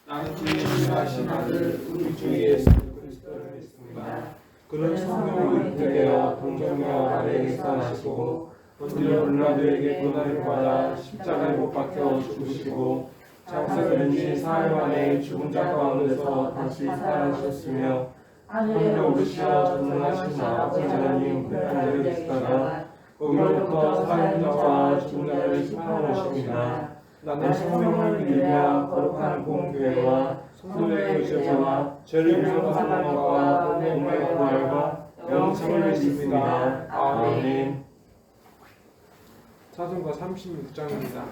나는 주의 인하신 아들 우리 주 예수 그리스도를 믿습니다. 그는 성령으로 잉태되어 동정녀 아래에서 나시고 본디오 빌라도에게 고난을 받아 십자가에 못 박혀 죽으시고 장사된 지 사흘 만에 죽은 자 가운데서 다시 살아나셨으며 하늘에 오르시어 전능하신 아버지 하나님 그 하늘에 계시다가 거기로부터 살인자와 죽은 자를 심판하십니다. 나는 성령을 믿으며 거룩한 공교회와 성도의 의제자와 죄를 용서하는 것과 몸의 부활과 영생을 믿습니다. 아멘. 사도행전 36장입니다.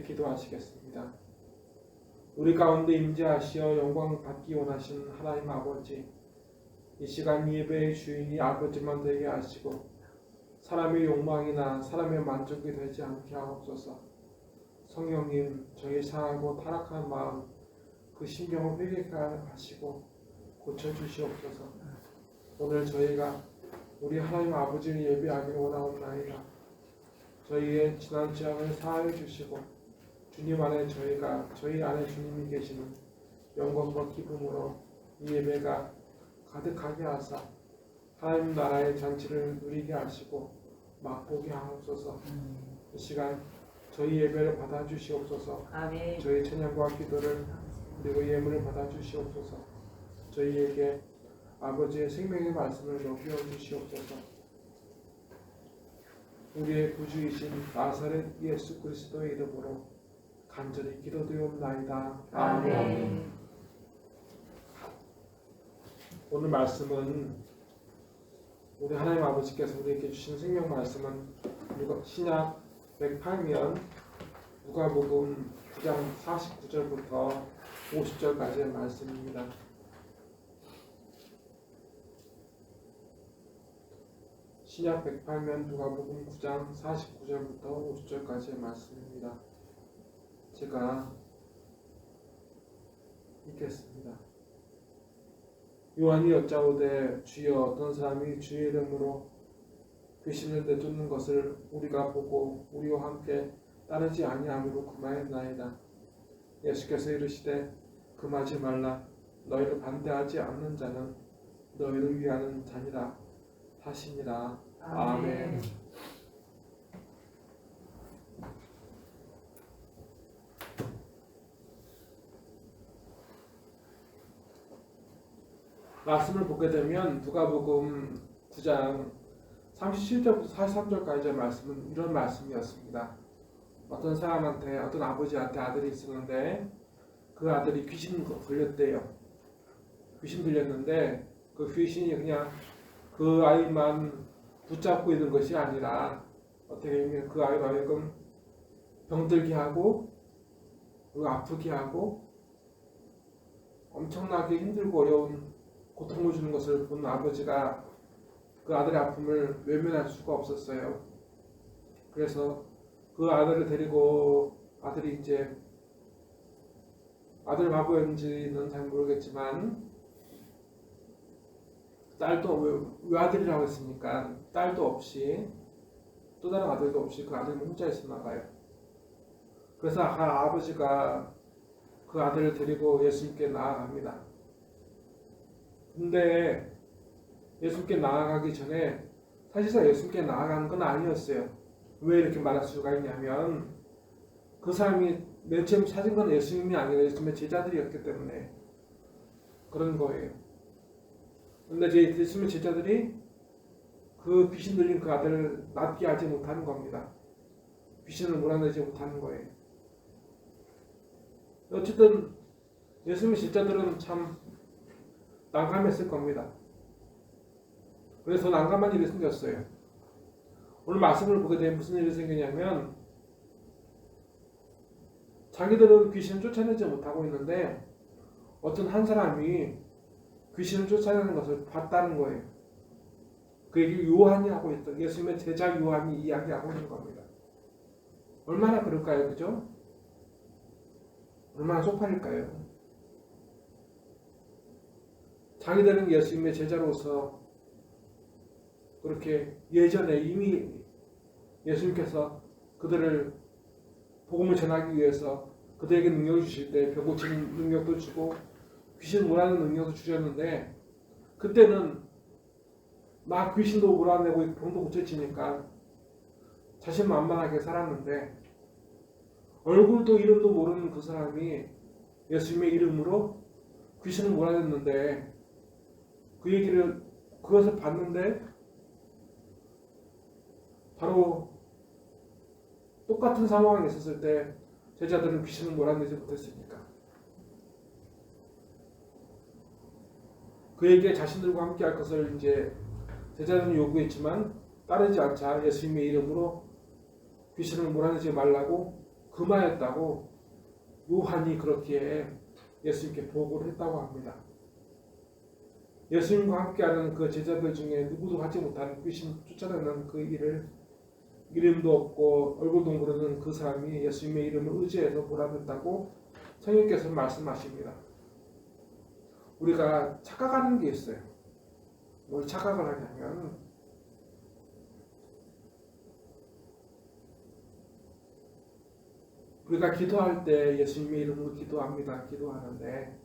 기도하시겠습니다. 우리 가운데 임재하시어 영광 받기 원하신 하나님 아버지, 이 시간 예배의 주인이 아버지만 되게 하시고 사람의 욕망이나 사람의 만족이 되지 않게 하옵소서. 성령님, 저희 상하고 타락한 마음, 그 심령을 회개케 하시고 고쳐주시옵소서. 오늘 저희가 우리 하나님 아버지를 예배하기를 원하옵나이다. 저희의 지난 죄악을 사하여 주시고 주님 안에 저희 안에 주님이 계시는 영광과 기쁨으로 이 예배가 가득하게 하사 하나님 나라의 잔치를 누리게 하시고 맛보게 하옵소서. 이 시간 저희 예배를 받아주시옵소서. 아멘. 저희 찬양과 기도를 그리고 예물을 받아주시옵소서. 저희에게 아버지의 생명의 말씀을 높여 주시옵소서. 우리의 구주이신 나사렛 예수 그리스도의 이름으로 간절히 기도드리옵나이다. 아멘. 오늘 말씀은 우리 하나님 아버지께서 우리에게 주신 생명 말씀은 신약 108면 누가복음 9장 49절부터 50절까지의 말씀입니다. 신약 108면 누가복음 9장 49절부터 50절까지의 말씀입니다. 제가 읽겠습니다. 요한이 여짜오되 주여 어떤 사람이 주의 이름으로 귀신을 내쫓는 것을 우리가 보고 우리와 함께 따르지 아니함으로 금하였나이다. 예수께서 이르시되 금하지 말라. 너희를 반대하지 않는 자는 너희를 위하는 자니라 하시니라. 아멘. 말씀을 보게 되면 누가복음 9장 37절부터 43절까지의 말씀은 이런 말씀이었습니다. 어떤 사람한테, 어떤 아버지한테 아들이 있었는데 그 아들이 귀신 걸렸대요. 귀신 들렸는데 그 귀신이 그냥 그 아이만 붙잡고 있는 것이 아니라 어떻게 보면 그 아이로 하여금 병들게 하고 그리고 아프게 하고 엄청나게 힘들고 어려운 고통을 주는 것을 본 아버지가 그 아들의 아픔을 외면할 수가 없었어요. 그래서 그 아들을 데리고 아들이 이제 아들 바보였는지는 잘 모르겠지만 딸도 왜 아들이라고 했습니까? 딸도 없이 또 다른 아들도 없이 그 아들은 혼자 있었나 봐요. 그래서 아버지가 그 아들을 데리고 예수님께 나아갑니다. 근데 예수님께 나아가기 전에 사실상 예수님께 나아가는 건 아니었어요. 왜 이렇게 말할 수가 있냐면 그 사람이 맨 처음 찾은 건 예수님이 아니라 예수님의 제자들이었기 때문에 그런 거예요. 근데 예수님의 제자들이 그 귀신 들린 그 아들을 낫게 하지 못하는 겁니다. 귀신을 몰아내지 못하는 거예요. 어쨌든 예수님의 제자들은 참 난감했을 겁니다. 그래서 난감한 일이 생겼어요. 오늘 말씀을 보게 되면 무슨 일이 생기냐면 자기들은 귀신을 쫓아내지 못하고 있는데 어떤 한 사람이 귀신을 쫓아내는 것을 봤다는 거예요. 그 얘기 요한이 하고 있던 예수님의 제자 요한이 이야기하고 있는 겁니다. 얼마나 그럴까요? 그죠? 얼마나 쪽팔릴까요? 자기들은 예수님의 제자로서 그렇게 예전에 이미 예수님께서 그들을 복음을 전하기 위해서 그들에게 능력을 주실 때 병 고치는 능력도 주고 귀신 몰아내는 능력도 주셨는데 그때는 막 귀신도 몰아내고 병도 고쳐지니까 자신만만하게 살았는데 얼굴도 이름도 모르는 그 사람이 예수님의 이름으로 귀신을 몰아냈는데 그것을 봤는데 바로 똑같은 상황에 있었을 때 제자들은 귀신을 몰아내지 못했으니까 그에게 자신들과 함께 할 것을 이제 제자들은 요구했지만 따르지 않자 예수님의 이름으로 귀신을 몰아내지 말라고 금하였다고 요한이 그렇게 예수님께 보고를 했다고 합니다. 예수님과 함께하는 그 제자들 중에 누구도 하지 못하는 귀신 쫓아내는 그 일을 이름도 없고 얼굴도 모르는 그 사람이 예수님의 이름을 의지해서 몰아냈다고 성령께서 말씀하십니다. 우리가 착각하는 게 있어요. 뭘 착각을 하냐면 우리가 기도할 때 예수님의 이름으로 기도하는데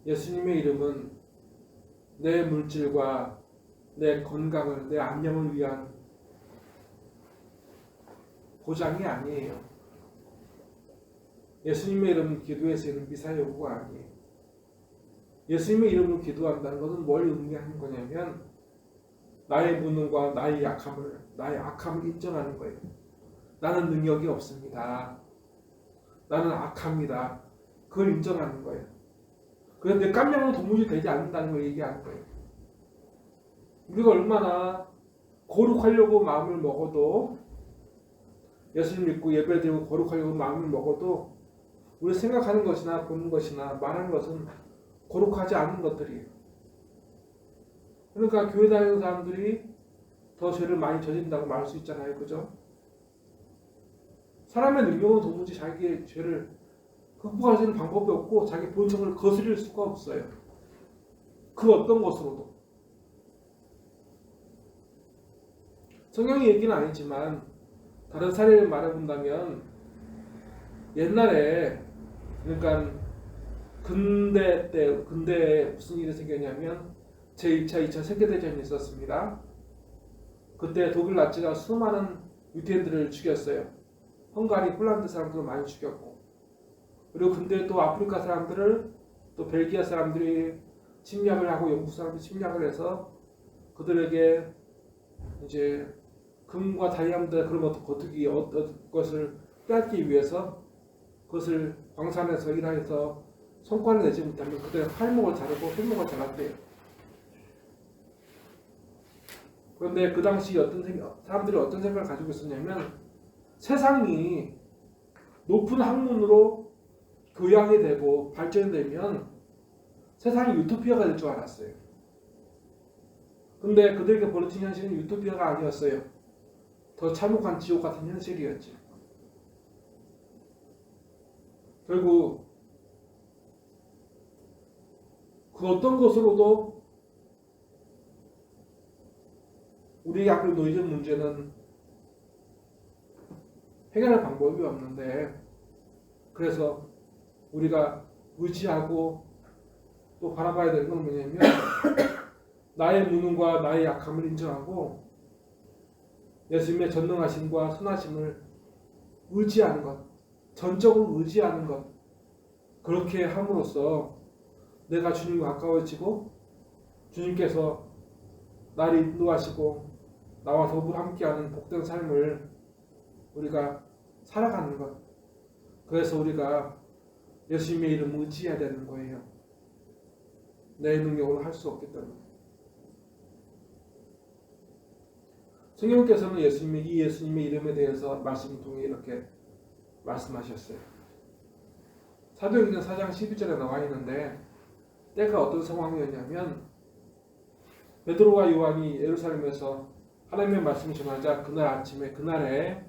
예수님의 이름은 내 물질과 내 건강을, 내 안녕을 위한 보장이 아니에요. 예수님의 이름은 기도에 쓰이는 미사여구가 아니에요. 예수님의 이름으로 기도한다는 것은 뭘 의미하는 거냐면 나의 무능과 나의 악함을 인정하는 거예요. 나는 능력이 없습니다. 나는 악합니다. 그걸 인정하는 거예요. 그래서 내 깜냥으로 도무지 되지 않는다는 걸 얘기하는 거예요. 우리가 얼마나 거룩하려고 마음을 먹어도 예수님 믿고 예배드리고 거룩하려고 마음을 먹어도 우리 생각하는 것이나 보는 것이나 말하는 것은 거룩하지 않은 것들이에요. 그러니까 교회 다니는 사람들이 더 죄를 많이 저진다고 말할 수 있잖아요. 그죠? 사람의 능력은 도무지 자기의 죄를 극복할 수 있는 방법이 없고 자기 본성을 거스릴 수가 없어요. 그 어떤 것으로도. 성경의 얘기는 아니지만 다른 사례를 말해본다면 옛날에 그러니까 근대에 무슨 일이 생겼냐면 제2차, 2차 세계대전이 있었습니다. 그때 독일 나치가 수많은 유대인들을 죽였어요. 헝가리, 폴란드 사람들을 많이 죽였고, 그리고 근데 또 아프리카 사람들을 또 벨기에 사람들이 침략을 하고 영국 사람들이 침략을 해서 그들에게 이제 금과 다이아몬드 그런 거두기 어떤 것을 빼앗기 위해서 그것을 광산에서 일하여서 성과를 내지 못하면 그들의 팔목을 자르고 손목을 잘랐대요. 그런데 그 당시 사람들이 어떤 생각을 가지고 있었냐면 세상이 높은 학문으로 교양이 되고 발전이 되면 세상이 유토피아가 될 줄 알았어요. 근데 그들에게 벌어진 현실은 유토피아가 아니었어요. 더 참혹한 지옥 같은 현실이었지. 결국 그 어떤 것으로도 우리 앞에 놓여진 문제는 해결할 방법이 없는데, 그래서 우리가 의지하고 또 바라봐야 되는 건 뭐냐면 나의 무능과 나의 약함을 인정하고 예수님의 전능하심과 선하심을 의지하는 것, 전적으로 의지하는 것, 그렇게 함으로써 내가 주님과 가까워지고 주님께서 나를 인도하시고 나와 더불어 함께하는 복된 삶을 우리가 살아가는 것. 그래서 우리가 예수님의 이름을 의지해야 되는 거예요. 내 능력으로 할 수 없기 때문에. 성경께서는 이 예수님의 이름에 대해서 말씀을 통해 이렇게 말씀하셨어요. 사도행전 4장 12절에 나와 있는데, 때가 어떤 상황이었냐면 베드로와 요한이 예루살렘에서 하나님의 말씀을 전하자 그날 아침에, 그날에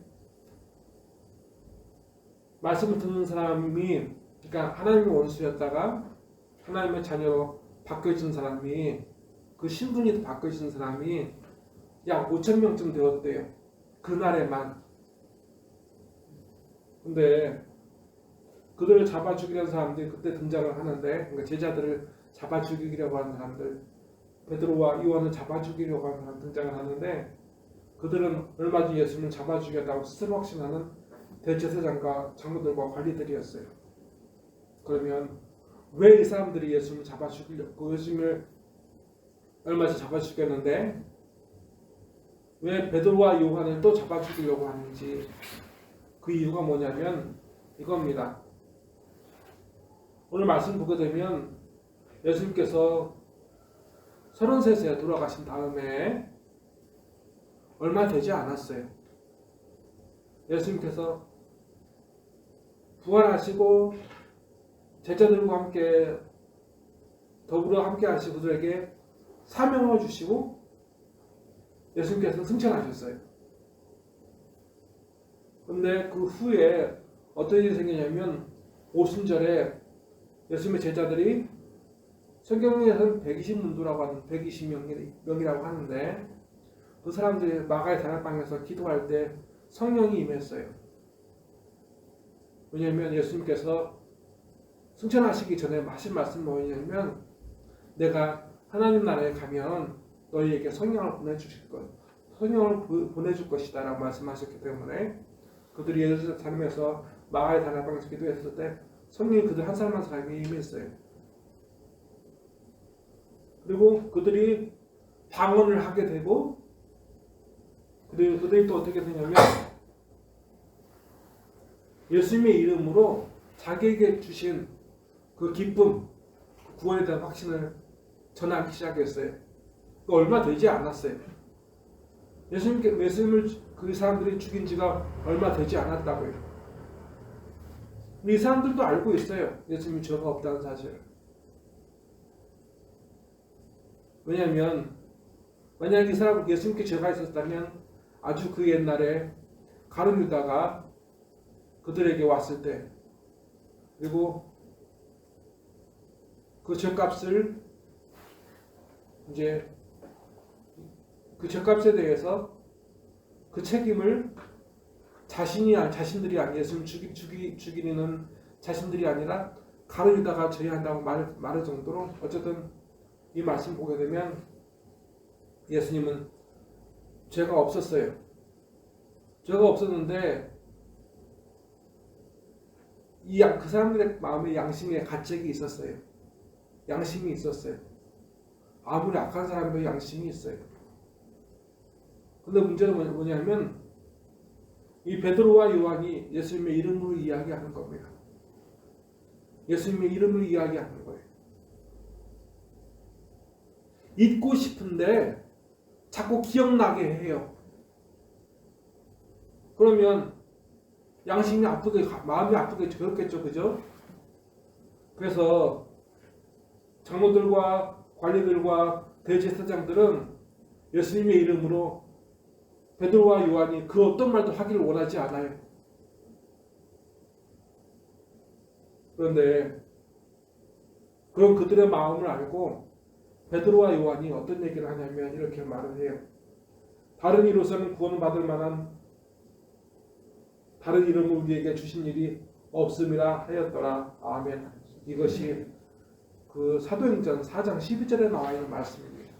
말씀을 듣는 사람이, 그러니까 하나님의 원수였다가 하나님의 자녀로 바뀌어진 사람이, 그 신분이 바뀌어진 사람이 약 5,000명쯤 되었대요. 그날에만. 근데 그들을 잡아 죽이려는 사람들이 그때 등장을 하는데, 그러니까 제자들을 잡아 죽이려고 하는 사람들, 베드로와 요한을 잡아 죽이려고 하는 사람 등장을 하는데, 그들은 얼마 전 예수님을 잡아 죽였다고 스스로 확신하는 대제사장과 장로들과 관리들이었어요. 그러면 왜 이 사람들이 예수님을 잡아 죽이려고, 예수님을 얼마 전 잡아 죽였는데 왜 베드로와 요한을 또 잡아 죽이려고 하는지, 그 이유가 뭐냐면 이겁니다. 오늘 말씀 보게 되면 예수님께서 33세에 돌아가신 다음에 얼마 되지 않았어요. 예수님께서 부활하시고 제자들과 함께 더불어 함께 하시고 그들에게 사명을 주시고 예수님께서 승천하셨어요. 그런데 그 후에 어떤 일이 생기냐면 오순절에 예수님의 제자들이, 성경에서는 120문도라고 하는 120명이라고 하는데, 그 사람들이 마가의 다락방에서 기도할 때 성령이 임했어요. 왜냐하면 예수님께서 승천하시기 전에 하신 말씀이 뭐냐면, 내가 하나님 나라에 가면 너희에게 성령을 보내줄 것이다 라고 말씀하셨기 때문에 그들이 예루살렘에서 마가의 다락방에서 기도했을 때 성령이 그들 한 사람 한 사람이 임했어요. 그리고 그들이 방언을 하게 되고, 그리고 그들이 또 어떻게 되냐면 예수님의 이름으로 자기에게 주신 그 기쁨, 구원에 대한 확신을 전하기 시작했어요. 얼마 되지 않았어요. 예수님을 그 사람들이 죽인 지가 얼마 되지 않았다고요. 이 사람들도 알고 있어요. 예수님이 죄가 없다는 사실을. 왜냐하면 만약 이 사람 예수님께 죄가 있었다면 아주 그 옛날에 가룟 유다가 그들에게 왔을 때 그리고 그 죗값을 이제 그 죗값에 대해서 그 책임을 자신들이 아니 예수님 죽이는 자신들이 아니라 가룟 유다가 져야 한다고 말할 정도로 어쨌든 이 말씀 보게 되면 예수님은 죄가 없었어요. 죄가 없었는데 그 사람들의 마음에 양심에 가책이 있었어요. 양심이 있었어요. 아무리 악한 사람도 양심이 있어요. 근데 문제는 뭐냐면 이 베드로와 요한이 예수님의 이름으로 이야기하는 겁니다. 예수님의 이름을 이야기하는 거예요. 잊고 싶은데 자꾸 기억나게 해요. 그러면 양심이 아프게, 마음이 아프게 그렇겠죠, 그죠? 그래서 장로들과 관리들과 대제사장들은 예수님의 이름으로 베드로와 요한이 그 어떤 말도 하기를 원하지 않아요. 그런데 그런 그들의 마음을 알고 베드로와 요한이 어떤 얘기를 하냐면 이렇게 말을 해요. 다른 이로서는 구원받을 만한 다른 이름을 우리에게 주신 일이 없음이라 하였더라. 아멘. 이것이 그 사도행전 4장 12절에 나와 있는 말씀입니다.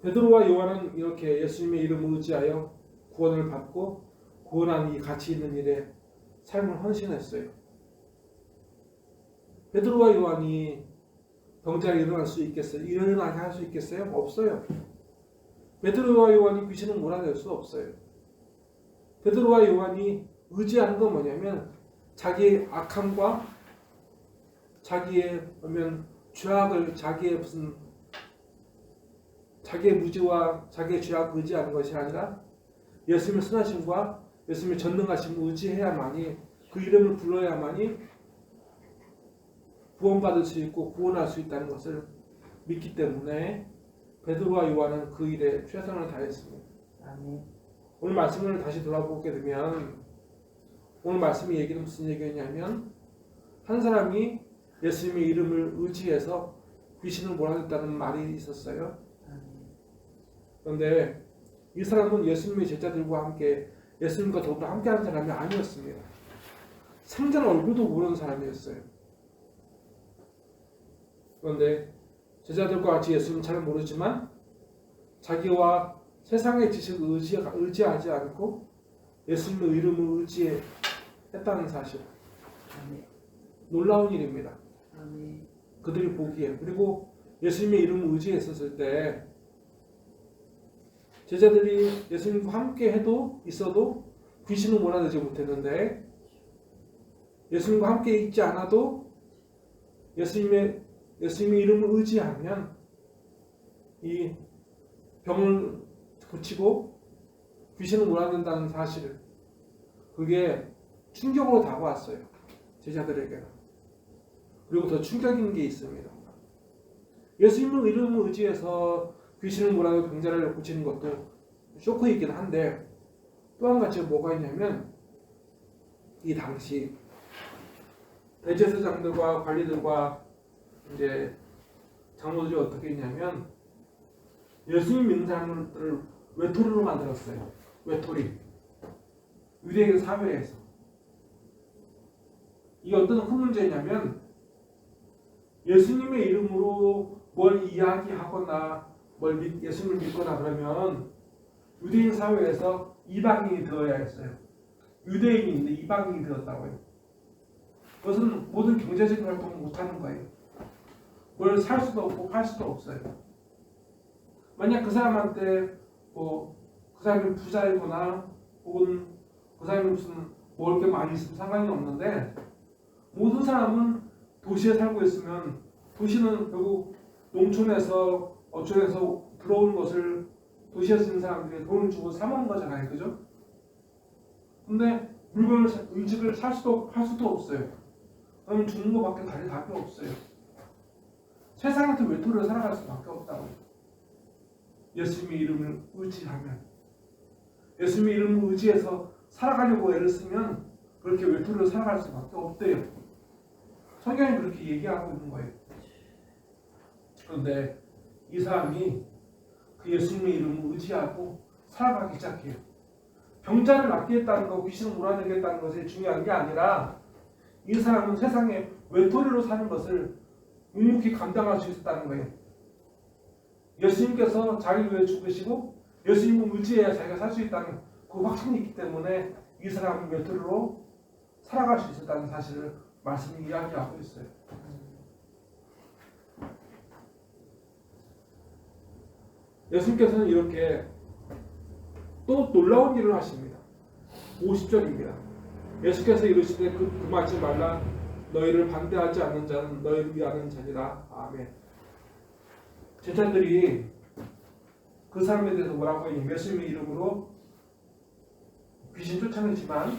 베드로와 요한은 이렇게 예수님의 이름을 의지하여 구원을 받고 구원한 이 가치 있는 일에 삶을 헌신했어요. 베드로와 요한이 병자가 일어날 수 있겠어요? 일어나게 할 수 있겠어요? 없어요. 베드로와 요한이 귀신을 몰아낼 수 없어요. 베드로와 요한이 의지하는 건 뭐냐면 자기의 악함과 자기의 죄악을 자기의 무지와 자기의 죄악을 의지하는 것이 아니라 예수님의 선하심과 예수님의 전능하심을 의지해야만이 그 이름을 불러야만이 구원받을 수 있고 구원할 수 있다는 것을 믿기 때문에 베드로와 요한은 그 일에 최선을 다했습니다. 아멘. 오늘 말씀을 다시 돌아보게 되면 오늘 말씀의 얘기는 무슨 얘기였냐면 한 사람이 예수님의 이름을 의지해서 귀신을 몰아냈다는 말이 있었어요. 그런데 이 사람은 예수님의 제자들과 함께 예수님과 더불어 함께하는 사람이 아니었습니다. 생전 얼굴도 모르는 사람이었어요. 그런데 제자들과 같이 예수님은 잘 모르지만 자기와 세상의 지식을 의지하지 않고 예수님의 이름을 의지했다는 사실. 아멘. 놀라운 일입니다. 아멘. 그들이 보기에. 그리고 예수님의 이름을 의지했었을 때 제자들이 예수님과 함께 있어도 귀신을 몰아내지 못했는데 예수님과 함께 있지 않아도 예수님의 이름을 의지하면 이 병을 고치고 귀신을 몰아낸다는 사실, 그게 충격으로 다가왔어요. 제자들에게는. 그리고 더 충격인 게 있습니다. 예수님의 이름을 의지해서 귀신을 몰아내고 병자를 고치는 것도 쇼크이긴 한데 또 한 가지 뭐가 있냐면 이 당시 대제사장들과 관리들과 이제 장로들이 어떻게 했냐면 예수님 믿는 사람들을 외톨이로 만들었어요. 외톨이. 유대인 사회에서. 이게 어떤 큰 문제냐면 예수님의 이름으로 뭘 이야기하거나 예수님을 믿거나 그러면 유대인 사회에서 이방인이 되어야 했어요. 유대인인데 이방인이 되었다고요. 그것은 모든 경제적인 활동을 못하는 거예요. 뭘 살 수도 없고 팔 수도 없어요. 만약 그 사람한테 그 사람이 부자이거나 혹은 그 사람이 무슨 먹을 게 많이 있으면 상관이 없는데 모든 사람은 도시에 살고 있으면 도시는 결국 농촌에서 어촌에서 들어오는 것을 도시에 있는 사람들이 돈을 주고 사 먹는 거잖아요. 그죠? 근데 물건을 음식을 살 수도 없고 팔 수도 없어요. 그러면 죽는 것밖에 다른 답이 없어요. 세상에서 외톨이로 살아갈 수밖에 없다고. 예수님의 이름을 의지하면 예수님의 이름을 의지해서 살아가려고 애를 쓰면 그렇게 외톨이로 살아갈 수밖에 없대요. 성경이 그렇게 얘기하고 있는 거예요. 그런데 이 사람이 그 예수님의 이름을 의지하고 살아가기 시작해요. 병자를 낫겠다는 거, 귀신을 몰아내겠다는 것이 중요한 게 아니라 이 사람은 세상에 외톨이로 사는 것을 묵묵히 감당할 수 있었다는 거예요. 예수님께서 자기를 위해 죽으시고 예수님을 의지해야 자기가 살 수 있다는 그 확신이 있기 때문에 이 사람은 외톨이로 살아갈 수 있었다는 사실을 말씀이 이야기하고 있어요. 예수님께서는 이렇게 또 놀라운 일을 하십니다. 50절입니다. 예수께서 이르시되 그만하지 말라. 너희를 반대하지 않는 자는 너희를 위하는 자니라. 아멘. 제자들이 그 사람에 대해서 뭐라고 했냐면 예수님의 이름으로 귀신 쫓아내지만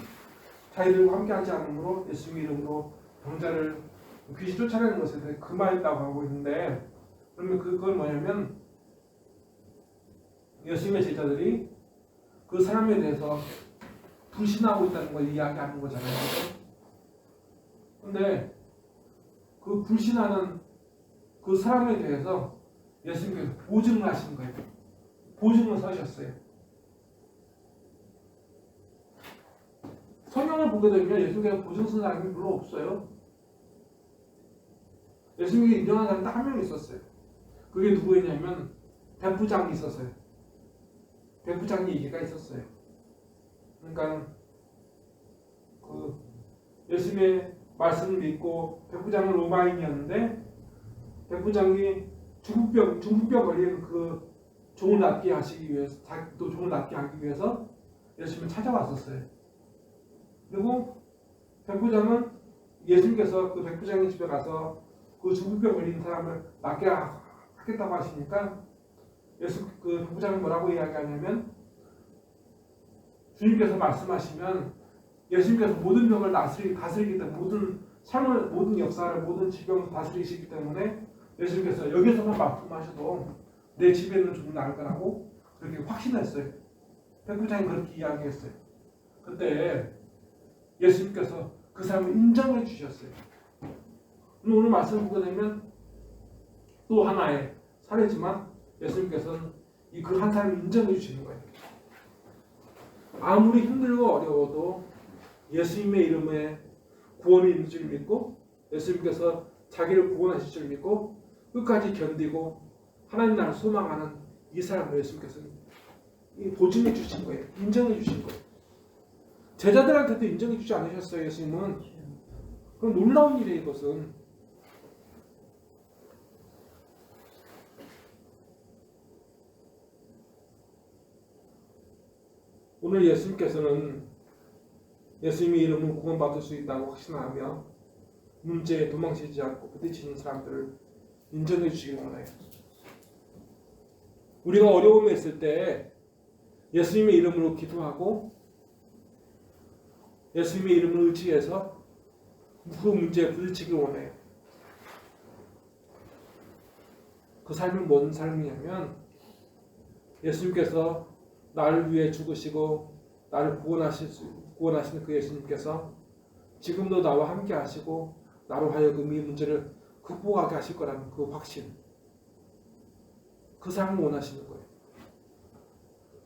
자기들과 함께하지 않으므로 예수님의 이름으로 병자를 귀신 쫓아내는 것에 대해 금하였다고 하고 있는데, 그러면 그건 뭐냐면 예수님의 제자들이 그 사람에 대해서 불신하고 있다는 걸 이야기하는 거잖아요. 근데 그 불신하는 그 사람에 대해서 예수님께서 보증을 하신 거예요. 보증을 서셨어요. 성경을 보게 되면 예수님께서 보증 쓴 사람이 별로 없어요. 예수님이 인정한 사람이 딱 한 명 있었어요. 그게 누구였냐면 백부장이 있었어요. 백부장 얘기가 있었어요. 그러니까 그 예수님의 말씀을 믿고 백부장은 로마인이었는데 백부장이 중풍병 걸린 그 종을 낫게 하시기 위해서 자기도 종을 낫게 하기 위해서 예수님을 찾아왔었어요. 그리고 백부장은 예수님께서 그 백부장의 집에 가서 그 중풍병 걸린 사람을 낫게 하겠다고 하시니까 그 백부장은 뭐라고 이야기하냐면 주님께서 말씀하시면 예수님께서 모든 병을 다스리기 때문에 모든 삶을, 모든 역사를, 모든 질병을 다스리시기 때문에 예수님께서 여기서만 말씀하셔도 내 집에는 좀 나을 거라고 그렇게 확신했어요. 백부장이 그렇게 이야기했어요. 그때 예수님께서 그 사람을 인정해 주셨어요. 오늘 말씀을 보게 되면 또 하나의 사례지만 예수님께서는 이 그 한 사람을 인정해 주시는 거예요. 아무리 힘들고 어려워도 예수님의 이름에 구원이 있는 줄 믿고 예수님께서 자기를 구원하실 줄 믿고 끝까지 견디고 하나님 나라를 소망하는 이 사람을 예수님께서는 보증해 주신 거예요. 인정해 주신 거예요. 제자들한테도 인정해 주지 않으셨어요. 예수님은. 그럼 놀라운 일이에요. 이것은. 오늘 예수님께서는 예수님의 이름으로 구원받을 수 있다고 확신하며 문제에 도망치지 않고 부딪히는 사람들을 인정해 주시기 원해요. 우리가 어려움에 있을 때 예수님의 이름으로 기도하고 예수님의 이름을 의지해서 그 문제에 부딪히기 원해요. 그 삶은 뭔 삶이냐면 예수님께서 나를 위해 죽으시고 나를 구원하시는 그 예수님께서 지금도 나와 함께 하시고 나로 하여금 이 문제를 극복하게 하실 거라는 그 확신, 그 삶을 원하시는 거예요.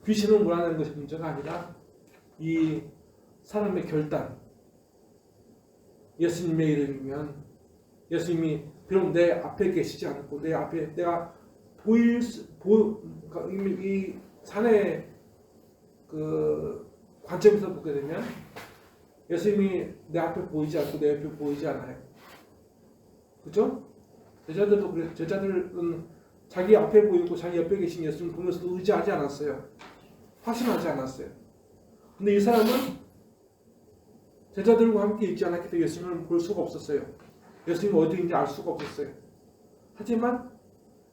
귀신을 몰아내는 것이 문제가 아니라 이 사람의 결단, 예수님의 이름이면 예수님이 비록 내 앞에 계시지 않고 내 앞에 내가 이 산의 그 관점에서 보게 되면 예수님이 내 앞에 보이지 않고 내 옆에 보이지 않아요. 그렇죠? 제자들도 그래요. 제자들은 자기 앞에 보이고 자기 옆에 계신 예수님 보면서도 의지하지 않았어요. 확신하지 않았어요. 근데 이 사람은 제자들과 함께 있지 않았기 때문에 예수님을 볼 수가 없었어요. 예수님이 어디 있는지 알 수가 없었어요. 하지만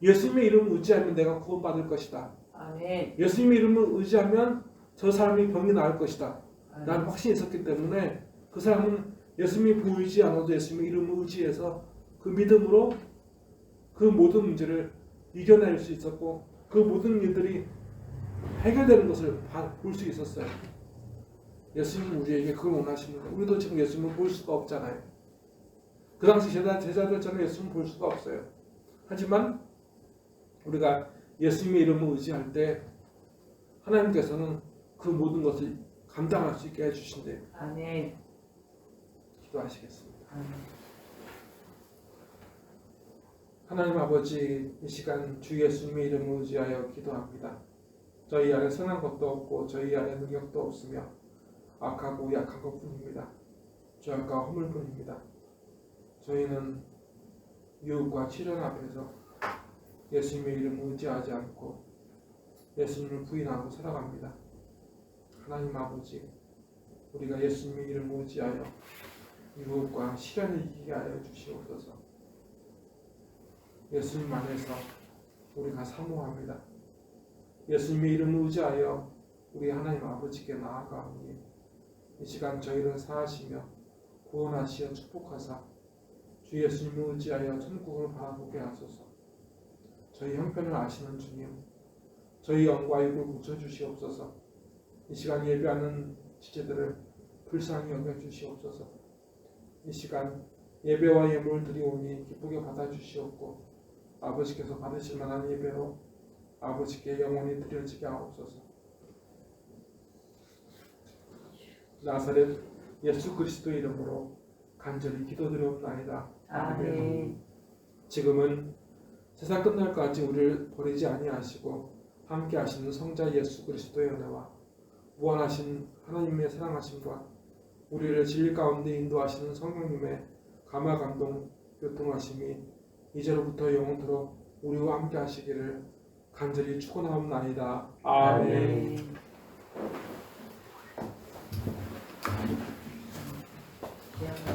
예수님의 이름을 의지하면 내가 구원받을 것이다. 아멘. 예수님의 이름을 의지하면 저 사람이 병이 나을 것이다. 라는 확신이 있었기 때문에 그 사람은 예수님이 보이지 않아도 예수님의 이름을 의지해서 그 믿음으로 그 모든 문제를 이겨낼 수 있었고 그 모든 일들이 해결되는 것을 볼 수 있었어요. 예수님 우리에게 그걸 원하십니다. 우리도 지금 예수님을 볼 수가 없잖아요. 그 당시 제자들처럼 예수님을 볼 수가 없어요. 하지만 우리가 예수님의 이름을 의지할 때 하나님께서는 그 모든 것을 감당할 수 있게 해주신대요. 아멘. 기도하시겠습니다. 아멘. 하나님 아버지, 이 시간 주 예수님의 이름을 의지하여 기도합니다. 저희 안에 선한 것도 없고 저희 안에 능력도 없으며 악하고 약한 것뿐입니다. 죄악과 허물뿐입니다. 저희는 유혹과 시련 앞에서 예수님의 이름을 의지하지 않고 예수님을 부인하고 살아갑니다. 하나님 아버지, 우리가 예수님의 이름을 의지하여 유혹과 시련을 이기게 하여 주시옵소서. 예수님 안에서 우리가 사모합니다. 예수님의 이름을 의지하여 우리 하나님 아버지께 나아가오니 이 시간 저희를 사하시며 구원하시어 축복하사 주 예수님을 의지하여 천국을 바라보게 하소서. 저희 형편을 아시는 주님, 저희 영과 육을 고쳐주시옵소서. 이 시간 예배하는 지체들을 불쌍히 여겨주시옵소서. 이 시간 예배와 예물을 드리오니 기쁘게 받아주시옵고 아버지께서 받으실 만한 예배로 아버지께 영원히 드려지게 하옵소서. 나사렛 예수 그리스도의 이름으로 간절히 기도드리옵나이다. 아멘. 지금은 세상 끝날까지 우리를 버리지 아니하시고 함께 하시는 성자 예수 그리스도의 은혜와 무한하신 하나님의 사랑하심과 우리를 진리 가운데 인도하시는 성령님의 감화 감동 교통하심이 이제로부터 영원토록 우리와 함께 하시기를 간절히 축원하옵나이다. 아멘. 아멘.